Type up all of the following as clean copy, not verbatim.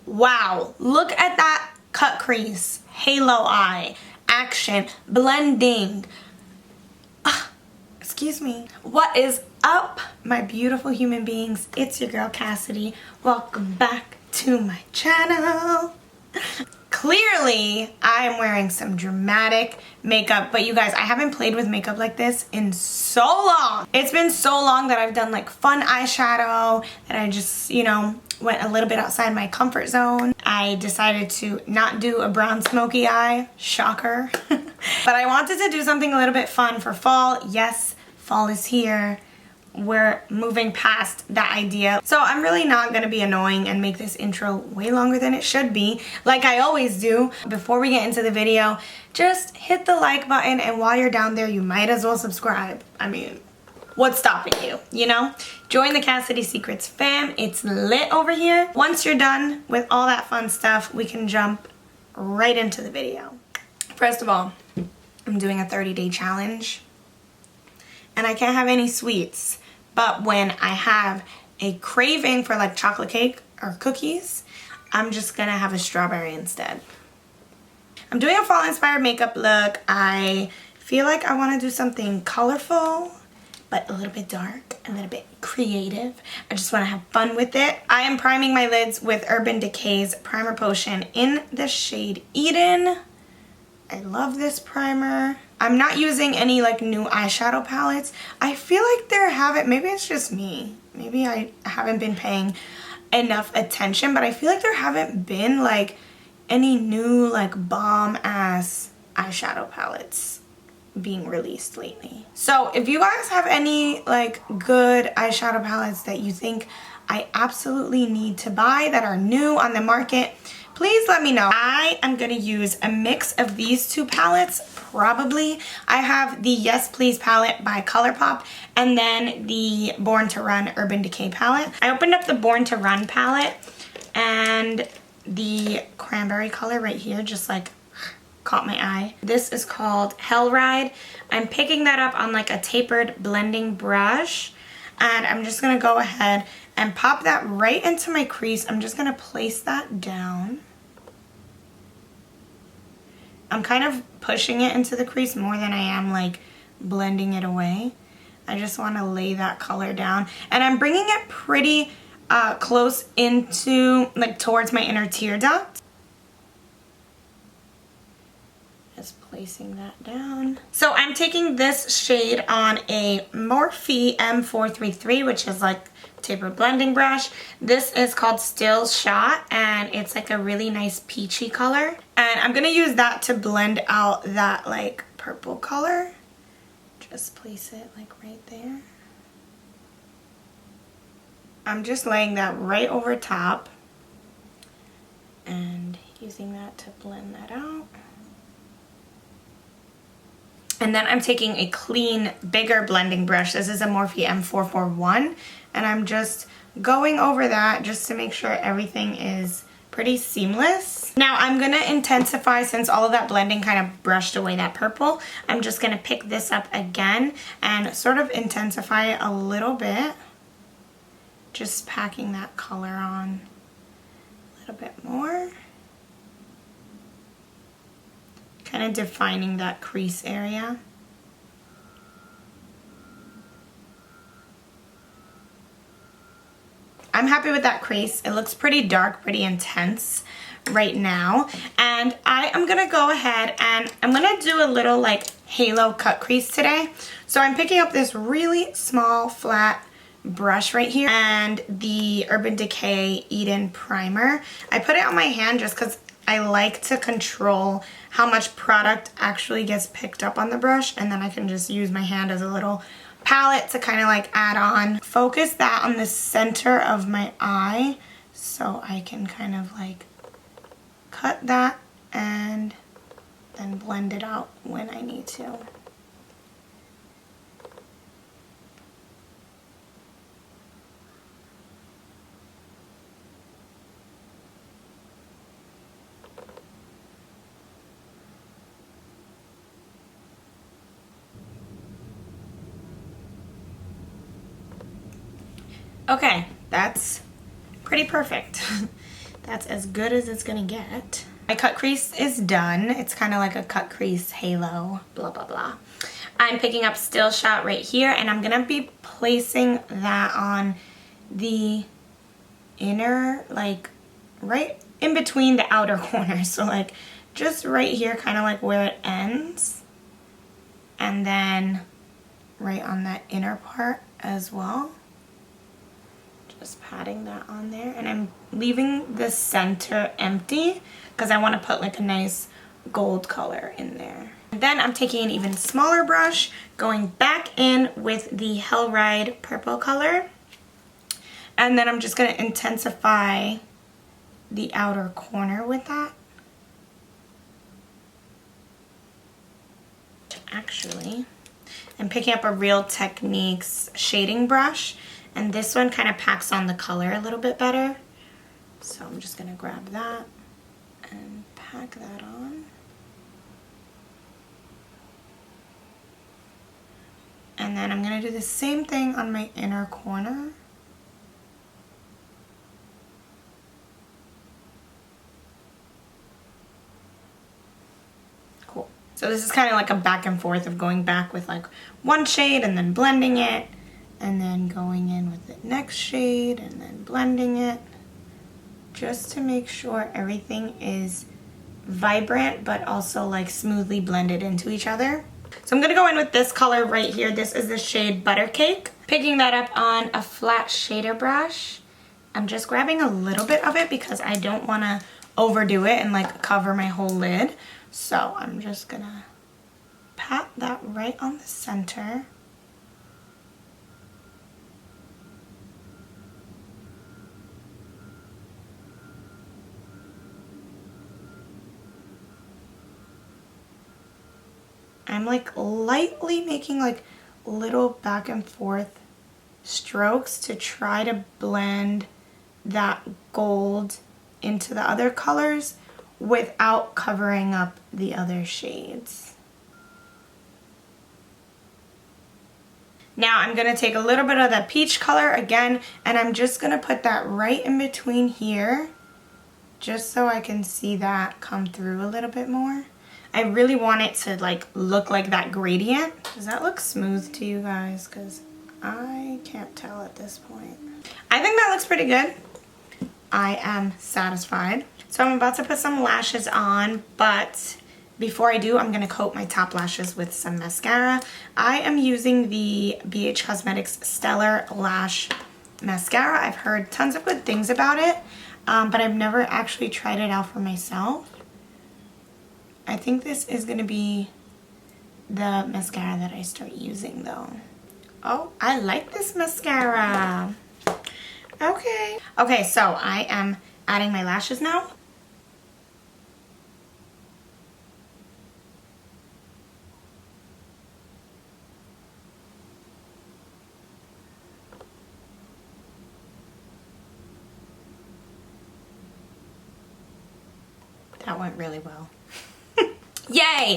Wow, look at that cut crease, halo eye, action, blending. Excuse me. What is up, my beautiful human beings? It's your girl Cassidy. Welcome back to my channel. Clearly, I'm wearing some dramatic makeup, but you guys, I haven't played with makeup like this in so long. It's been so long that I've done like fun eyeshadow, that I just, you know, went a little bit outside my comfort zone. I decided to not do a brown smoky eye, shocker. But I wanted to do something a little bit fun for fall. Yes, fall is here. We're moving past that idea. So I'm really not gonna be annoying and make this intro way longer than it should be, like I always do. Before we get into the video, just hit the like button, and while you're down there, you might as well subscribe. I mean, what's stopping you, you know? Join the Cassidy Secrets fam. It's lit over here. Once you're done with all that fun stuff, we can jump right into the video. First of all, I'm doing a 30-day challenge. And I can't have any sweets, but when I have a craving for like chocolate cake or cookies, I'm just gonna have a strawberry instead. I'm doing a fall inspired makeup look. I feel like I want to do something colorful, but a little bit dark, a little bit creative. I just want to have fun with it. I am priming my lids with Urban Decay's Primer Potion in the shade Eden. I love this primer. I'm not using any like new eyeshadow palettes. I feel like there haven't, maybe it's just me. Maybe I haven't been paying enough attention, but I feel like there haven't been like any new like bomb ass eyeshadow palettes being released lately. So if you guys have any like good eyeshadow palettes that you think I absolutely need to buy that are new on the market, please let me know. I am gonna use a mix of these two palettes, probably. I have the Yes Please palette by ColourPop and then the Born to Run Urban Decay palette. I opened up the Born to Run palette and the cranberry color right here just like caught my eye. This is called Hell Ride. I'm picking that up on like a tapered blending brush, and I'm just gonna go ahead and pop that right into my crease. I'm just gonna place that down. I'm kind of pushing it into the crease more than I am like blending it away. I just want to lay that color down, and I'm bringing it pretty close into like towards my inner tear duct. Just placing that down. So I'm taking this shade on a Morphe M433, which is like tapered blending brush. This is called Still Shot, and it's like a really nice peachy color. And I'm gonna use that to blend out that like purple color. Just place it like right there. I'm just laying that right over top and using that to blend that out. And then I'm taking a clean, bigger blending brush. This is a Morphe M441. And I'm just going over that just to make sure everything is pretty seamless. Now I'm gonna intensify, since all of that blending kind of brushed away that purple, I'm just gonna pick this up again and sort of intensify it a little bit. Just packing that color on a little bit more. Kind of defining that crease area. I'm happy with that crease. It looks pretty dark, pretty intense right now. And I am gonna go ahead and I'm gonna do a little like halo cut crease today. So I'm picking up this really small flat brush right here and the Urban Decay Eden primer. I put it on my hand just because I like to control how much product actually gets picked up on the brush, and then I can just use my hand as a little palette to kind of like add on. Focus that on the center of my eye so I can kind of like cut that and then blend it out when I need to. Okay, that's pretty perfect. That's as good as it's gonna get. My cut crease is done. It's kind of like a cut crease halo, blah, blah, blah. I'm picking up Still Shot right here, and I'm gonna be placing that on the inner, like right in between the outer corners. So like just right here, kind of like where it ends. And then right on that inner part as well. Just patting that on there. And I'm leaving the center empty because I want to put like a nice gold color in there. And then I'm taking an even smaller brush, going back in with the Hellride purple color. And then I'm just going to intensify the outer corner with that. Actually, I'm picking up a Real Techniques shading brush, and this one kind of packs on the color a little bit better. So I'm just going to grab that and pack that on. And then I'm going to do the same thing on my inner corner. Cool. So this is kind of like a back and forth of going back with like one shade and then blending it, and then going in with the next shade and then blending it, just to make sure everything is vibrant but also like smoothly blended into each other. So I'm gonna go in with this color right here. This is the shade Butter Cake. Picking that up on a flat shader brush. I'm just grabbing a little bit of it because I don't wanna overdo it and like cover my whole lid. So I'm just gonna pat that right on the center. I'm like lightly making like little back and forth strokes to try to blend that gold into the other colors without covering up the other shades. Now I'm gonna take a little bit of that peach color again, and I'm just gonna put that right in between here, just so I can see that come through a little bit more. I really want it to like look like that gradient. Does that look smooth to you guys? Because I can't tell at this point. I think that looks pretty good. I am satisfied. So I'm about to put some lashes on, but before I do, I'm gonna coat my top lashes with some mascara. I am using the BH Cosmetics Stellar Lash Mascara. I've heard tons of good things about it, but I've never actually tried it out for myself. I think this is gonna be the mascara that I start using though. Oh, I like this mascara. Okay. Okay, so I am adding my lashes now. That went really well. Yay!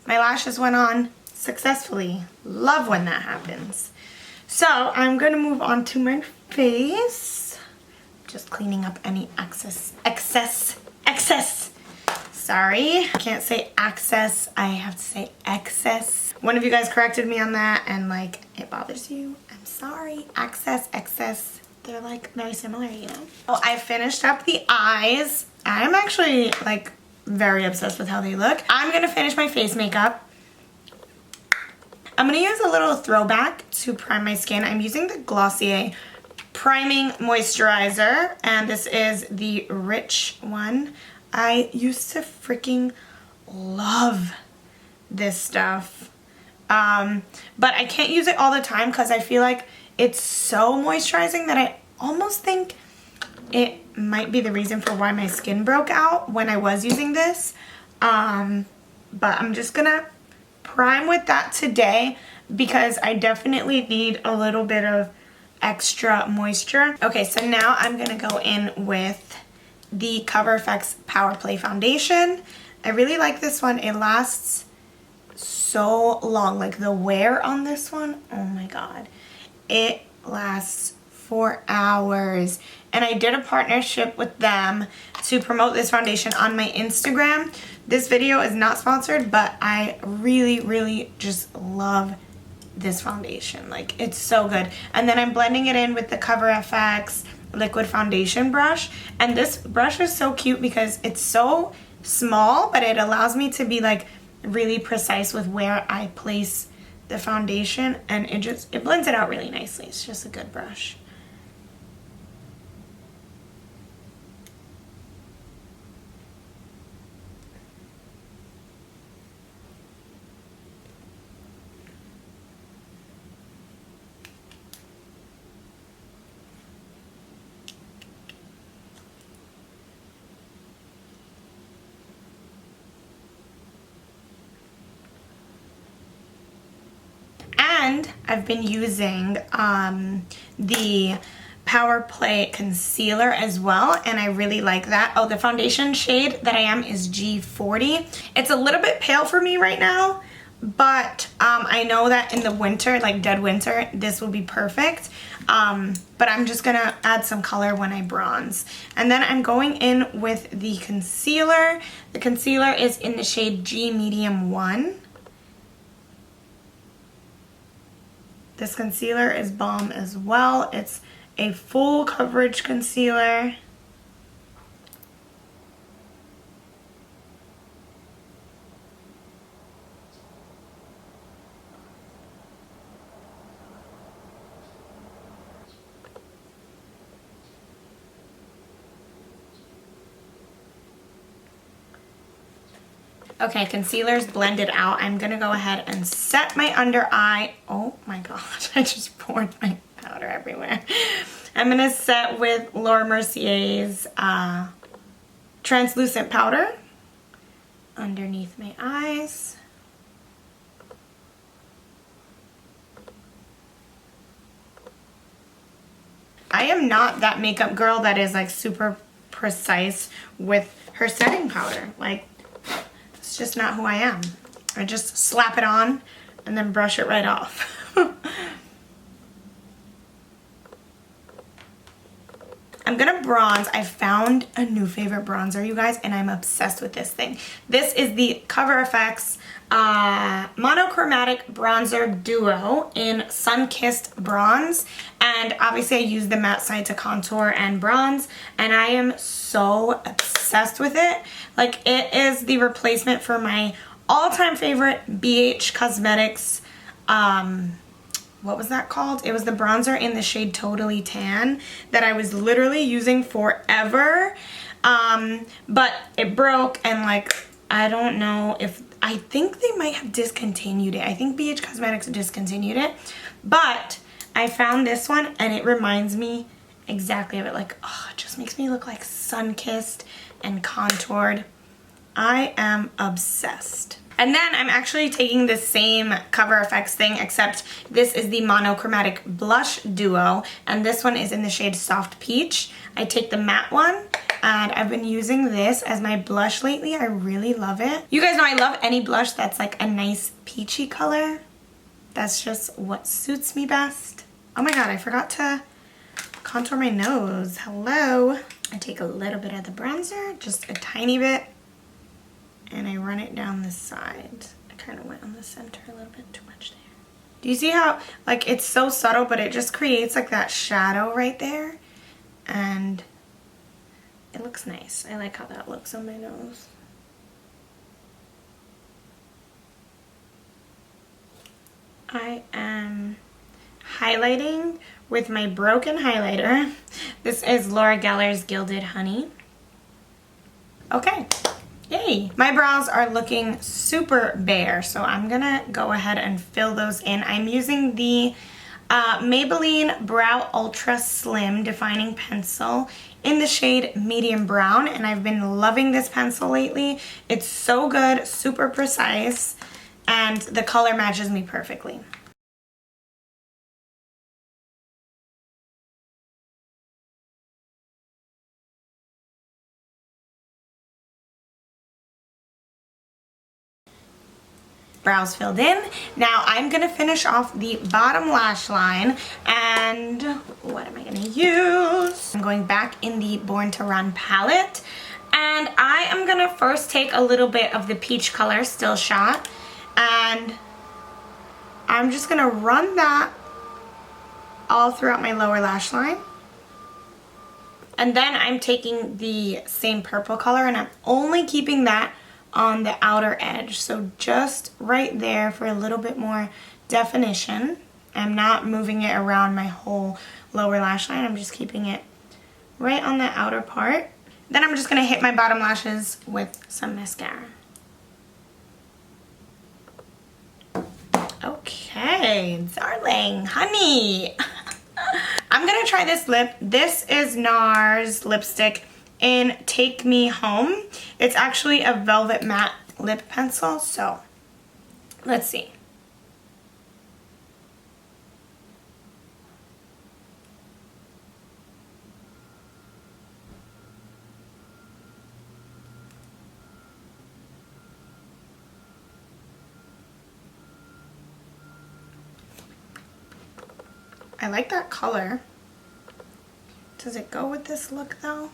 My lashes went on successfully. Love when that happens. So I'm gonna move on to my face. Just cleaning up any excess. Sorry, I can't say access, I have to say excess. One of you guys corrected me on that and like, it bothers you. I'm sorry, excess. They're like very similar, you know? Oh, I finished up the eyes. I'm actually like very obsessed with how they look. I'm gonna finish my face makeup. I'm gonna use a little throwback to prime my skin. I'm using the Glossier Priming Moisturizer, and this is the Rich one. I used to freaking love this stuff. But I can't use it all the time because I feel like it's so moisturizing that I almost think it might be the reason for why my skin broke out when I was using this. But I'm just gonna prime with that today because I definitely need a little bit of extra moisture. Okay, so now I'm gonna go in with the Cover FX Power Play Foundation. I really like this one. It lasts so long. Like the wear on this one, oh my god. It lasts for hours. And I did a partnership with them to promote this foundation on my Instagram. This video is not sponsored, but I really, really just love this foundation. Like, it's so good. And then I'm blending it in with the Cover FX liquid foundation brush. And this brush is so cute because it's so small, but it allows me to be like really precise with where I place the foundation, and it blends it out really nicely. It's just a good brush. And I've been using the Power Play concealer as well, and I really like that. Oh, the foundation shade that I am is G40. It's a little bit pale for me right now, but I know that in the winter, like dead winter, this will be perfect. But I'm just gonna add some color when I bronze. And then I'm going in with the concealer. The concealer is in the shade G Medium 1. This concealer is bomb as well. It's a full coverage concealer. Okay, concealer's blended out. I'm gonna go ahead and set my under eye. Oh my god, I just poured my powder everywhere. I'm gonna set with Laura Mercier's translucent powder underneath my eyes. I am not that makeup girl that is like super precise with her setting powder. Like, it's just not who I am. I just slap it on and then brush it right off. I'm gonna bronze. I found a new favorite bronzer, you guys, and I'm obsessed with this thing. This is the Cover FX monochromatic bronzer duo in Sun-Kissed Bronze. And obviously I use the matte side to contour and bronze, and I am so obsessed with it. Like, it is the replacement for my all-time favorite BH Cosmetics, what was that called? It was the bronzer in the shade Totally Tan that I was literally using forever. But it broke, and like, I don't know if, I think they might have discontinued it. I think BH Cosmetics discontinued it, but I found this one and it reminds me exactly of it. Like, oh, it just makes me look like sun-kissed and contoured. I am obsessed. And then I'm actually taking the same Cover FX thing, except this is the monochromatic blush duo, and this one is in the shade Soft Peach. I take the matte one, and I've been using this as my blush lately. I really love it. You guys know I love any blush that's like a nice peachy color. That's just what suits me best. Oh my god, I forgot to contour my nose. Hello. I take a little bit of the bronzer, just a tiny bit, and I run it down the side. I kind of went on the center a little bit too much there. Do you see how, like, it's so subtle, but it just creates like that shadow right there, and it looks nice. I like how that looks on my nose. I am highlighting with my broken highlighter. This is Laura Geller's Gilded Honey. Okay. Yay! My brows are looking super bare, so I'm gonna go ahead and fill those in. I'm using the Maybelline Brow Ultra Slim Defining Pencil in the shade Medium Brown, and I've been loving this pencil lately. It's so good, super precise, and the color matches me perfectly. brows filled in. Now I'm gonna finish off the bottom lash line, and what am I gonna use? I'm going back in the Born to Run palette, and I am gonna first take a little bit of the peach color Still Shot, and I'm just gonna run that all throughout my lower lash line. And then I'm taking the same purple color and I'm only keeping that on the outer edge. So just right there for a little bit more definition. I'm not moving it around my whole lower lash line. I'm just keeping it right on the outer part. Then I'm just gonna hit my bottom lashes with some mascara. Okay, darling, honey. I'm gonna try this lip. This is NARS lipstick in Take Me Home. It's actually a velvet matte lip pencil, so let's see. I like that color. Does it go with this look though?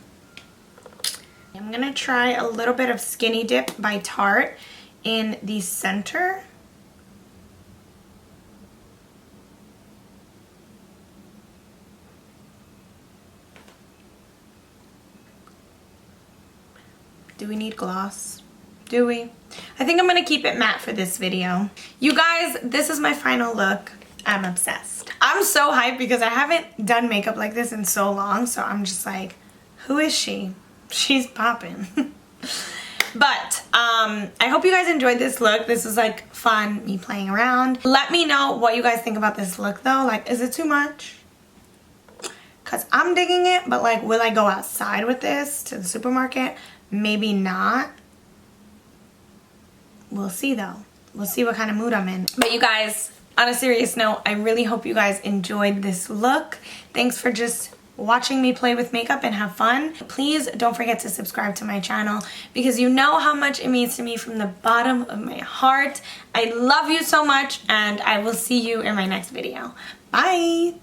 I'm gonna try a little bit of Skinny Dip by Tarte in the center. Do we need gloss? Do we? I think I'm gonna keep it matte for this video. You guys, this is my final look. I'm obsessed. I'm so hyped because I haven't done makeup like this in so long, so I'm just like, who is she? She's popping. But I hope you guys enjoyed this look. This was like fun, me playing around. Let me know what you guys think about this look though. Like, is it too much? Cause I'm digging it, but like, will I go outside with this to the supermarket? Maybe not. We'll see though. We'll see what kind of mood I'm in. But you guys, on a serious note, I really hope you guys enjoyed this look. Thanks for just watching me play with makeup and have fun. Please don't forget to subscribe to my channel because you know how much it means to me from the bottom of my heart. I love you so much and I will see you in my next video. Bye!